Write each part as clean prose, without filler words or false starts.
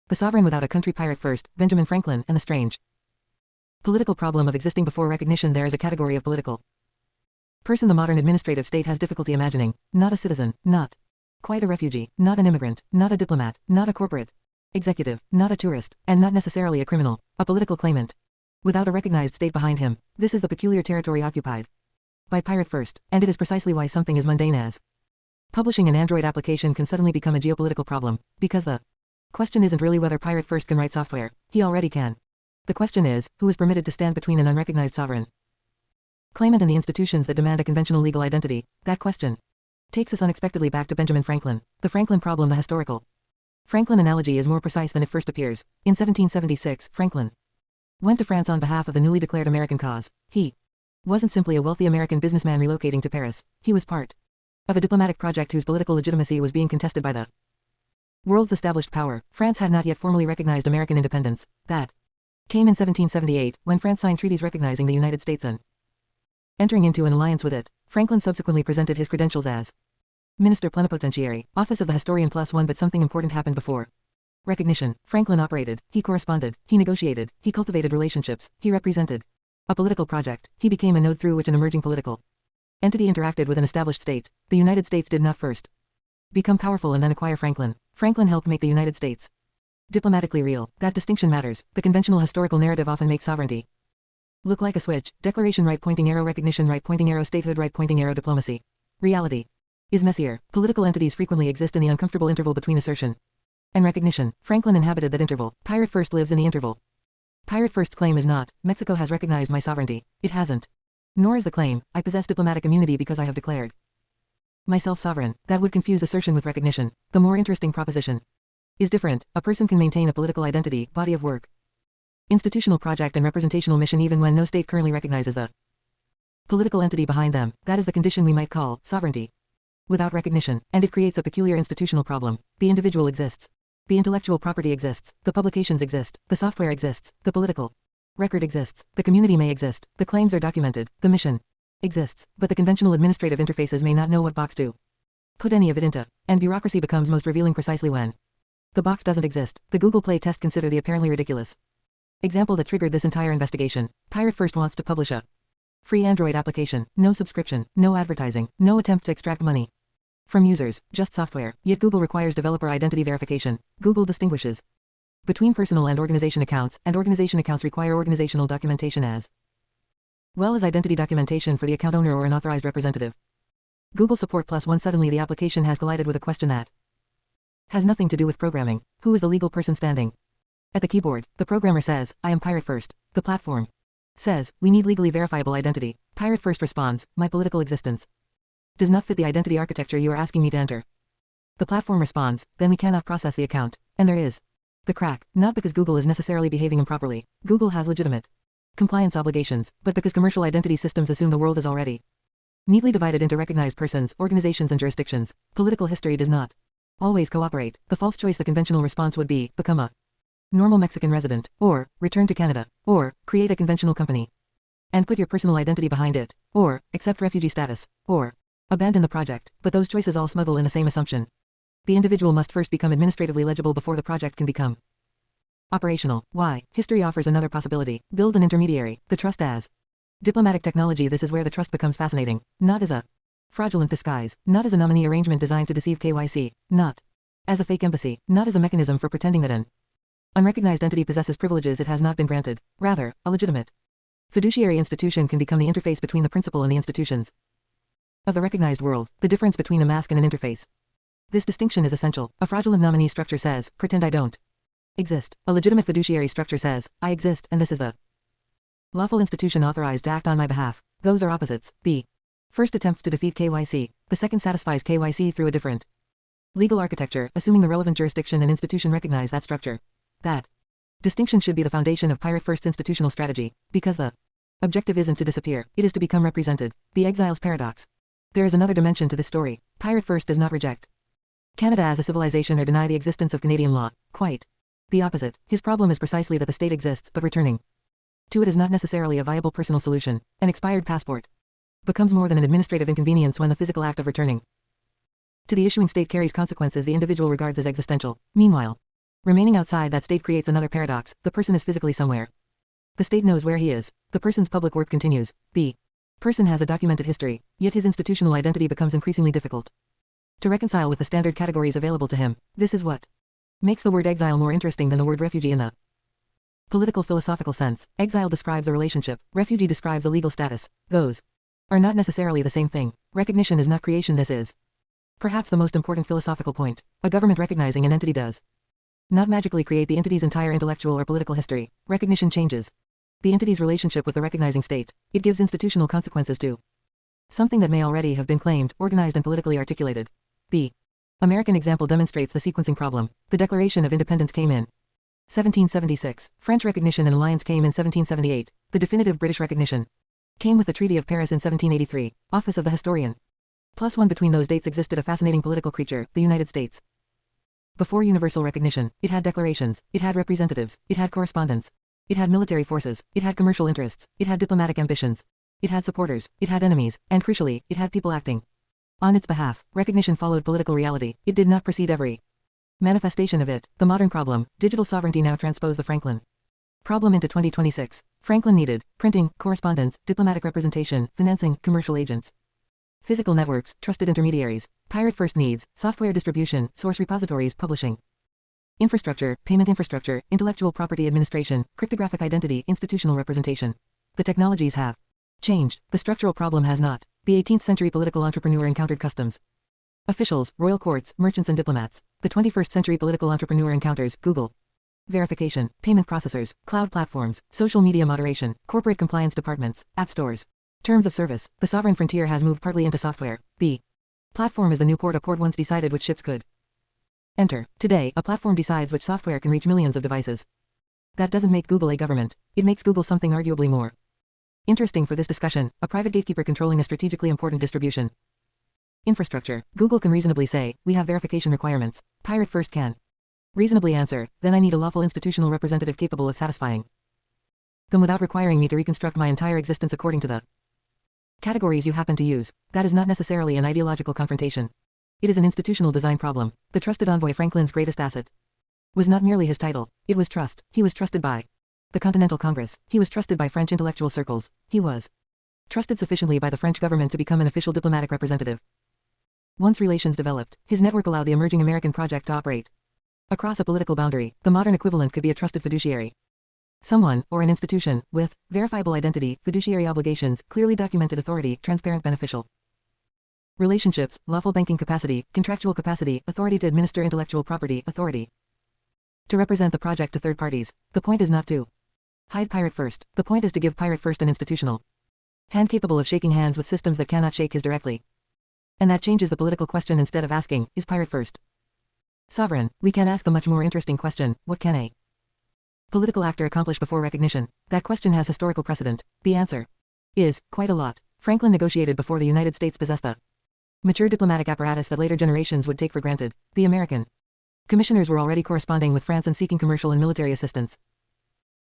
The Sovereign Without a Country, Pirate First, Benjamin Franklin, and the Strange Political Problem of Existing Before Recognition. There is a category of political person the modern administrative state has difficulty imagining, not a citizen, not quite a refugee, not an immigrant, not a diplomat, not a corporate executive, not a tourist, and not necessarily a criminal, a political claimant. Without a recognized state behind him, this is the peculiar territory occupied by Pirate First, and it is precisely why something as mundane as publishing an Android application can suddenly become a geopolitical problem, because the question isn't really whether Pirate First can write software. He already can. The question is, who is permitted to stand between an unrecognized sovereign claimant and the institutions that demand a conventional legal identity. That question takes us unexpectedly back to Benjamin Franklin. The Franklin problem. The historical Franklin analogy is more precise than it first appears. In 1776, Franklin went to France on behalf of the newly declared American cause. He wasn't simply a wealthy American businessman relocating to Paris. He was part of a diplomatic project whose political legitimacy was being contested by the world's established power. France had not yet formally recognized American independence. That came in 1778, when France signed treaties recognizing the United States and entering into an alliance with it. Franklin subsequently presented his credentials as Minister Plenipotentiary, office of the historian +1. But something important happened before recognition. Franklin operated, he corresponded, he negotiated, he cultivated relationships, he represented a political project. He became a node through which an emerging political entity interacted with an established state. The United States did not first become powerful and then acquire Franklin. Franklin helped make the United States diplomatically real. That distinction matters. The conventional historical narrative often makes sovereignty look like a switch. Declaration, right pointing arrow; recognition, right pointing arrow; statehood, right pointing arrow; diplomacy. Reality is messier. Political entities frequently exist in the uncomfortable interval between assertion and recognition. Franklin inhabited that interval. Pirate First lives in the interval. Pirate First's claim is not, Mexico has recognized my sovereignty. It hasn't. Nor is the claim, I possess diplomatic immunity because I have declared myself sovereign. That would confuse assertion with recognition. The more interesting proposition is different. A person can maintain a political identity, body of work, institutional project and representational mission even when no state currently recognizes the political entity behind them. That is the condition we might call sovereignty without recognition, and it creates a peculiar institutional problem. The individual exists. The intellectual property exists. The publications exist. The software exists. The political record exists. The community may exist. The claims are documented. The mission exists, but the conventional administrative interfaces may not know what box to put any of it into, and bureaucracy becomes most revealing precisely when the box doesn't exist. The Google Play test. Consider the apparently ridiculous example that triggered this entire investigation. Pirate First wants to publish a free Android application. No subscription, no advertising, no attempt to extract money from users, just software. Yet Google requires developer identity verification. Google distinguishes between personal and organization accounts, and organization accounts require organizational documentation as well as identity documentation for the account owner or an authorized representative. Google support +1. Suddenly the application has collided with a question that has nothing to do with programming. Who is the legal person standing at the keyboard? The programmer says, I am Pirate First. The platform says, we need legally verifiable identity. Pirate First responds, my political existence does not fit the identity architecture you are asking me to enter. The platform responds, then we cannot process the account. And there is the crack, not because Google is necessarily behaving improperly. Google has legitimate compliance obligations, but because commercial identity systems assume the world is already neatly divided into recognized persons, organizations and jurisdictions. Political history does not always cooperate. The false choice, the conventional response would be, become a normal Mexican resident, or return to Canada, or create a conventional company and put your personal identity behind it, or accept refugee status, or abandon the project. But those choices all smuggle in the same assumption. The individual must first become administratively legible before the project can become operational. Why? History offers another possibility. Build an intermediary. The trust as diplomatic technology. This is where the trust becomes fascinating. Not as a fraudulent disguise. Not as a nominee arrangement designed to deceive KYC. Not as a fake embassy. Not as a mechanism for pretending that an unrecognized entity possesses privileges it has not been granted. Rather, a legitimate fiduciary institution can become the interface between the principal and the institutions of the recognized world. The difference between a mask and an interface. This distinction is essential. A fraudulent nominee structure says, pretend I don't exist. A legitimate fiduciary structure says, I exist and this is the lawful institution authorized to act on my behalf. Those are opposites. The first attempts to defeat KYC. The second satisfies KYC through a different legal architecture, assuming the relevant jurisdiction and institution recognize that structure. That distinction should be the foundation of Pirate First's institutional strategy, because the objective isn't to disappear, it is to become represented. The exile's paradox. There is another dimension to this story. Pirate First does not reject Canada as a civilization or deny the existence of Canadian law. Quite the opposite. His problem is precisely that the state exists, but returning to it is not necessarily a viable personal solution. An expired passport becomes more than an administrative inconvenience when the physical act of returning to the issuing state carries consequences the individual regards as existential. Meanwhile, Remaining outside that state creates another paradox. The person is physically somewhere. The state knows where he is. The person's public work continues. The person has a documented history, yet his institutional identity becomes increasingly difficult to reconcile with the standard categories available to him. This is what makes the word exile more interesting than the word refugee in the political philosophical sense. Exile describes a relationship, refugee describes a legal status. Those are not necessarily the same thing. Recognition is not creation. This is perhaps the most important philosophical point. A government recognizing an entity does not magically create the entity's entire intellectual or political history. Recognition changes the entity's relationship with the recognizing state. It gives institutional consequences to something that may already have been claimed, organized and politically articulated. The American example demonstrates the sequencing problem. The Declaration of Independence came in 1776. French recognition and alliance came in 1778. The definitive British recognition came with the Treaty of Paris in 1783. Office of the Historian. +1 between those dates existed a fascinating political creature, the United States. Before universal recognition, it had declarations, it had representatives, it had correspondents, it had military forces, it had commercial interests, it had diplomatic ambitions, it had supporters, it had enemies, and crucially, it had people acting on its behalf. Recognition followed political reality. It did not precede every manifestation of it. The modern problem, digital sovereignty now transposed the Franklin problem into 2026. Franklin needed printing, correspondence, diplomatic representation, financing, commercial agents, physical networks, trusted intermediaries, pirate first needs, software distribution, source repositories, publishing, infrastructure, payment infrastructure, intellectual property administration, cryptographic identity, institutional representation. The technologies have changed. The structural problem has not. The 18th century political entrepreneur encountered customs officials, royal courts, merchants and diplomats. The 21st century political entrepreneur encounters Google verification, payment processors, cloud platforms, social media moderation, corporate compliance departments, app stores, terms of service. The sovereign frontier has moved partly into software. The platform is the new port. A port once decided which ships could enter. Today, a platform decides which software can reach millions of devices. That doesn't make Google a government. It makes Google something arguably more interesting for this discussion, a private gatekeeper controlling a strategically important distribution infrastructure. Google can reasonably say, we have verification requirements. Pirate first can reasonably answer, then I need a lawful institutional representative capable of satisfying them without requiring me to reconstruct my entire existence according to the categories you happen to use. That is not necessarily an ideological confrontation. It is an institutional design problem. The trusted envoy, Franklin's greatest asset, was not merely his title. It was trust. He was trusted by the Continental Congress. He was trusted by French intellectual circles. He was trusted sufficiently by the French government to become an official diplomatic representative. Once relations developed, his network allowed the emerging American project to operate across a political boundary. The modern equivalent could be a trusted fiduciary. Someone, or an institution, with verifiable identity, fiduciary obligations, clearly documented authority, transparent beneficial relationships, lawful banking capacity, contractual capacity, authority to administer intellectual property, authority to represent the project to third parties. The point is not to hide pirate first. The point is to give pirate first an institutional hand capable of shaking hands with systems that cannot shake his directly. And that changes the political question. Instead of asking, is pirate first sovereign, we can ask the much more interesting question, what can a political actor accomplish before recognition? That question has historical precedent. The answer is, quite a lot. Franklin negotiated before the United States possessed the mature diplomatic apparatus that later generations would take for granted. The American commissioners were already corresponding with France and seeking commercial and military assistance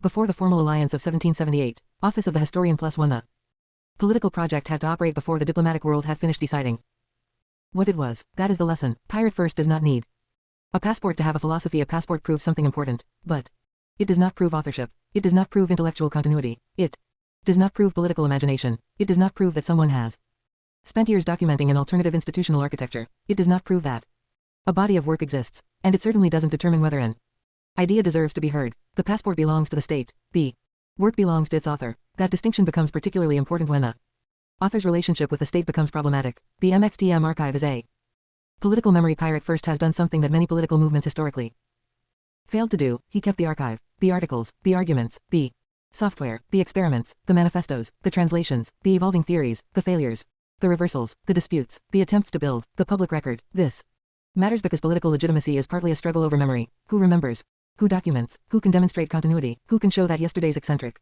before the formal alliance of 1778. Office of the Historian +1. The political project had to operate before the diplomatic world had finished deciding what it was. That is the lesson. Pirate first does not need a passport to have a philosophy. A passport proves something important, but it does not prove authorship. It does not prove intellectual continuity. It does not prove political imagination. It does not prove that someone has spent years documenting an alternative institutional architecture. It does not prove that a body of work exists, and it certainly doesn't determine whether an idea deserves to be heard. The passport belongs to the state. The work belongs to its author. That distinction becomes particularly important when the author's relationship with the state becomes problematic. The MXTM archive is a political memory. Pirate first has done something that many political movements historically failed to do. He kept the archive, the articles, the arguments, the software, the experiments, the manifestos, the translations, the evolving theories, the failures, the reversals, the disputes, the attempts to build the public record. This matters because political legitimacy is partly a struggle over memory. Who remembers? Who documents? Who can demonstrate continuity? Who can show that yesterday's eccentric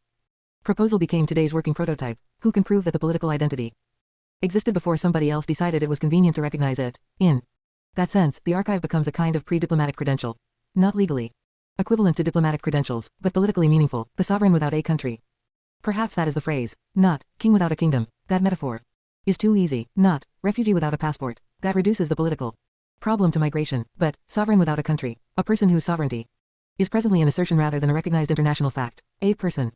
proposal became today's working prototype? Who can prove that the political identity existed before somebody else decided it was convenient to recognize it? In that sense, the archive becomes a kind of pre-diplomatic credential. Not legally equivalent to diplomatic credentials, but politically meaningful. The sovereign without a country. Perhaps that is the phrase. Not king without a kingdom. That metaphor is too easy. Not refugee without a passport. That reduces the political problem to migration. But sovereign without a country. A person whose sovereignty is presently an assertion rather than a recognized international fact. A person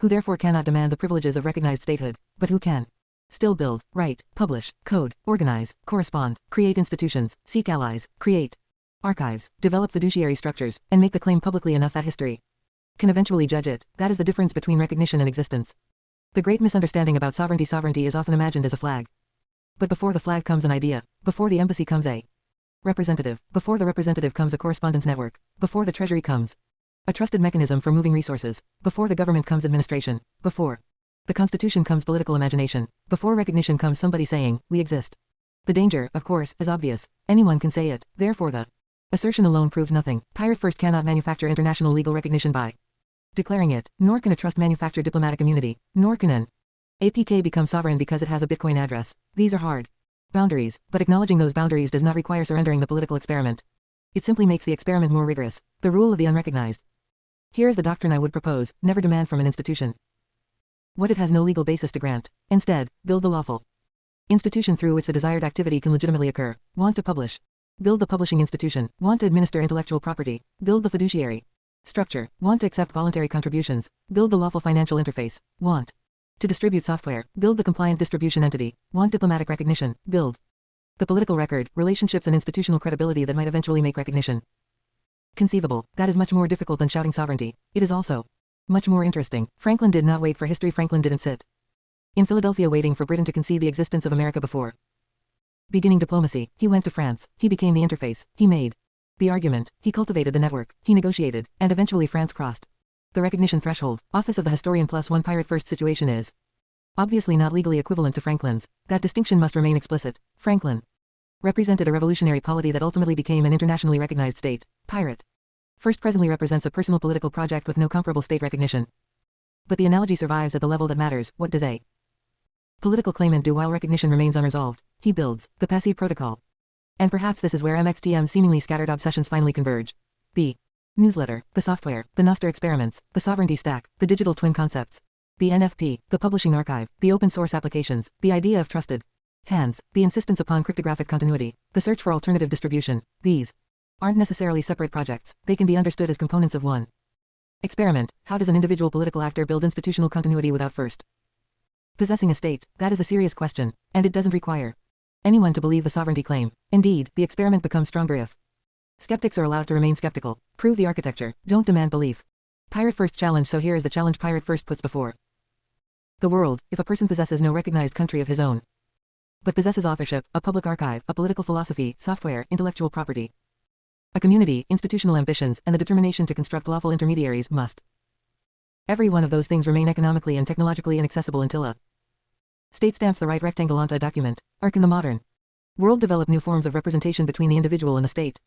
who therefore cannot demand the privileges of recognized statehood, but who can still build, write, publish, code, organize, correspond, create institutions, seek allies, create archives, develop fiduciary structures, and make the claim publicly enough that history can eventually judge it. That is the difference between recognition and existence. The great misunderstanding about sovereignty is often imagined as a flag. But before the flag comes an idea, before the embassy comes a representative, before the representative comes a correspondence network, before the treasury comes a trusted mechanism for moving resources, before the government comes administration, before the constitution comes political imagination, before recognition comes somebody saying, we exist. The danger, of course, is obvious. Anyone can say it, therefore the assertion alone proves nothing. Pirate First cannot manufacture international legal recognition by declaring it, nor can a trust manufacture diplomatic immunity, nor can an APK become sovereign because it has a Bitcoin address. These are hard boundaries, but acknowledging those boundaries does not require surrendering the political experiment. It simply makes the experiment more rigorous. The rule of the unrecognized. Here is the doctrine I would propose: never demand from an institution what it has no legal basis to grant. Instead, build the lawful institution through which the desired activity can legitimately occur. Want to publish? Build the publishing institution. Want to administer intellectual property? Build the fiduciary structure. Want to accept voluntary contributions? Build the lawful financial interface. Want to distribute software? Build the compliant distribution entity. Want diplomatic recognition? Build the political record, relationships and institutional credibility that might eventually make recognition conceivable. That is much more difficult than shouting sovereignty. It is also much more interesting. Franklin did not wait for history. Franklin didn't sit in Philadelphia waiting for Britain to concede the existence of America before beginning diplomacy. He went to France. He became the interface. He made the argument. He cultivated the network. He negotiated, and eventually France crossed the recognition threshold. Office of the Historian +1 Pirate First situation is obviously not legally equivalent to Franklin's. That distinction must remain explicit. Franklin represented a revolutionary polity that ultimately became an internationally recognized state. Pirate First presently represents a personal political project with no comparable state recognition. But the analogy survives at the level that matters. What does a political claimant do while recognition remains unresolved? He builds the passive protocol. And perhaps this is where MXTM's seemingly scattered obsessions finally converge. The newsletter, the software, the Noster experiments, the sovereignty stack, the digital twin concepts, the NFP, the publishing archive, the open source applications, the idea of trusted hands, the insistence upon cryptographic continuity, the search for alternative distribution. These aren't necessarily separate projects. They can be understood as components of one experiment. How does an individual political actor build institutional continuity without first possessing a state? That is a serious question, and it doesn't require anyone to believe the sovereignty claim. Indeed, the experiment becomes stronger if skeptics are allowed to remain skeptical. Prove the architecture. Don't demand belief. Pirate First challenge. So here is the challenge Pirate First puts before the world. If a person possesses no recognized country of his own, but possesses authorship, a public archive, a political philosophy, software, intellectual property, a community, institutional ambitions, and the determination to construct lawful intermediaries, must every one of those things remain economically and technologically inaccessible until a state stamps the right rectangle onto a document. Or can the modern world develop new forms of representation between the individual and the state?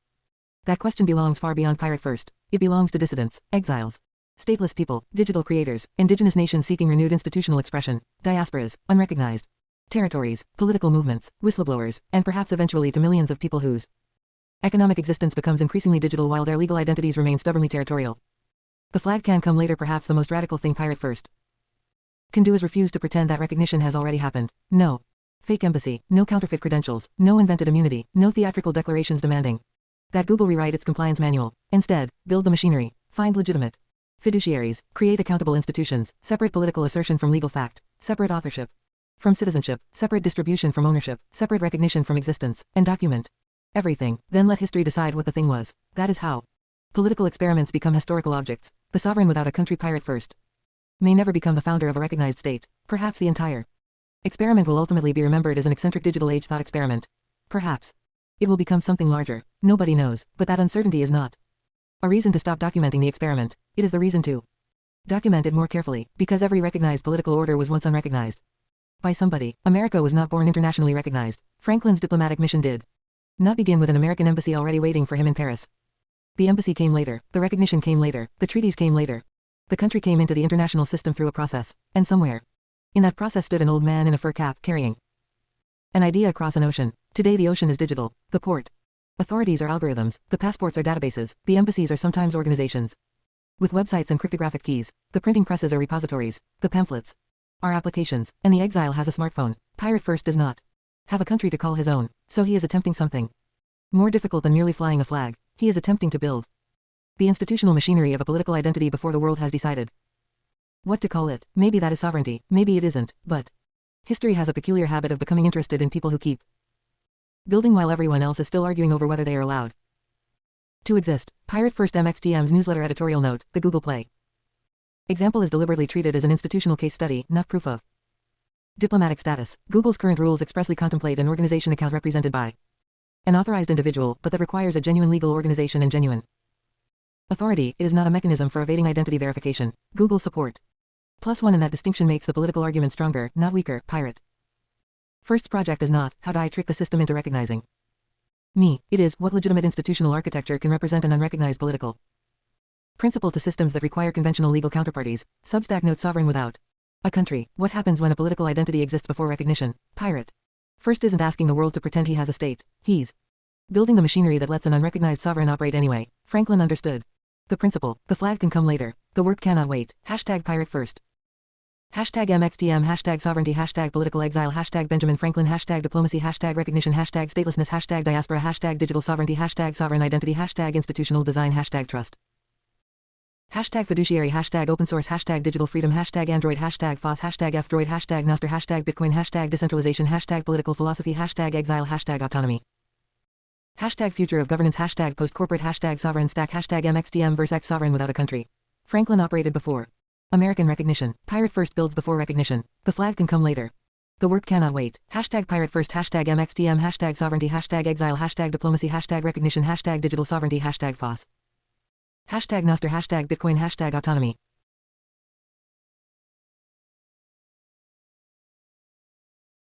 That question belongs far beyond Pirate First. It belongs to dissidents, exiles, stateless people, digital creators, indigenous nations seeking renewed institutional expression, diasporas, unrecognized territories, political movements, whistleblowers, and perhaps eventually to millions of people whose economic existence becomes increasingly digital while their legal identities remain stubbornly territorial. The flag can come later. Perhaps the most radical thing Pirate First can do is refuse to pretend that recognition has already happened. No fake embassy, no counterfeit credentials, no invented immunity, no theatrical declarations demanding that Google rewrite its compliance manual. Instead, build the machinery, find legitimate fiduciaries, create accountable institutions, separate political assertion from legal fact, separate authorship from citizenship, separate distribution from ownership, separate recognition from existence, and document everything. Then let history decide what the thing was. That is how political experiments become historical objects. The sovereign without a country Pirate First may never become the founder of a recognized state. Perhaps the entire experiment will ultimately be remembered as an eccentric digital age thought experiment. Perhaps it will become something larger. Nobody knows, but that uncertainty is not a reason to stop documenting the experiment. It is the reason to document it more carefully, because every recognized political order was once unrecognized by somebody. America was not born internationally recognized. Franklin's diplomatic mission did not begin with an American embassy already waiting for him in Paris. The embassy came later, the recognition came later, the treaties came later. The country came into the international system through a process, and somewhere in that process stood an old man in a fur cap carrying an idea across an ocean. Today the ocean is digital. The port authorities are algorithms, the passports are databases, the embassies are sometimes organizations with websites and cryptographic keys, the printing presses are repositories, the pamphlets are applications, and the exile has a smartphone. Pirate First does not have a country to call his own, so he is attempting something more difficult than merely flying a flag. He is attempting to build The institutional machinery of a political identity before the world has decided what to call it. Maybe that is sovereignty, maybe it isn't, but history has a peculiar habit of becoming interested in people who keep building while everyone else is still arguing over whether they are allowed to exist. Pirate First MXTM's newsletter editorial note, the Google Play example is deliberately treated as an institutional case study, not proof of diplomatic status. Google's current rules expressly contemplate an organization account represented by an authorized individual, but that requires a genuine legal organization and genuine authority. It is not a mechanism for evading identity verification. Google support +1, and that distinction makes the political argument stronger, not weaker. Pirate First's project is not, how do I trick the system into recognizing me? It is, what legitimate institutional architecture can represent an unrecognized political principle to systems that require conventional legal counterparties. Substack note, sovereign without a country. What happens when a political identity exists before recognition? Pirate First isn't asking the world to pretend he has a state. He's building the machinery that lets an unrecognized sovereign operate anyway. Franklin understood the principle. The flag can come later. The work cannot wait. Hashtag Pirate First. Hashtag MXTM. Hashtag sovereignty. Hashtag political exile. Hashtag Benjamin Franklin. Hashtag diplomacy. Hashtag recognition. Hashtag statelessness. Hashtag diaspora. Hashtag digital sovereignty. Hashtag sovereign identity. Hashtag institutional design. Hashtag trust. Hashtag fiduciary. Hashtag open source. Hashtag digital freedom. Hashtag Android. Hashtag FOSS. Hashtag F-Droid. Hashtag Nostr. Hashtag Bitcoin. Hashtag decentralization. Hashtag political philosophy. Hashtag exile. Hashtag autonomy. Hashtag future of governance. Hashtag post-corporate. Hashtag sovereign stack. Hashtag MXTM vs. X sovereign without a country. Franklin operated before American recognition. Pirate First builds before recognition. The flag can come later. The work cannot wait. Hashtag Pirate First. Hashtag MXTM. Hashtag sovereignty. Hashtag exile. Hashtag diplomacy. Hashtag recognition. Hashtag digital sovereignty. Hashtag FOSS. Hashtag Nostr. Hashtag Bitcoin. Hashtag autonomy.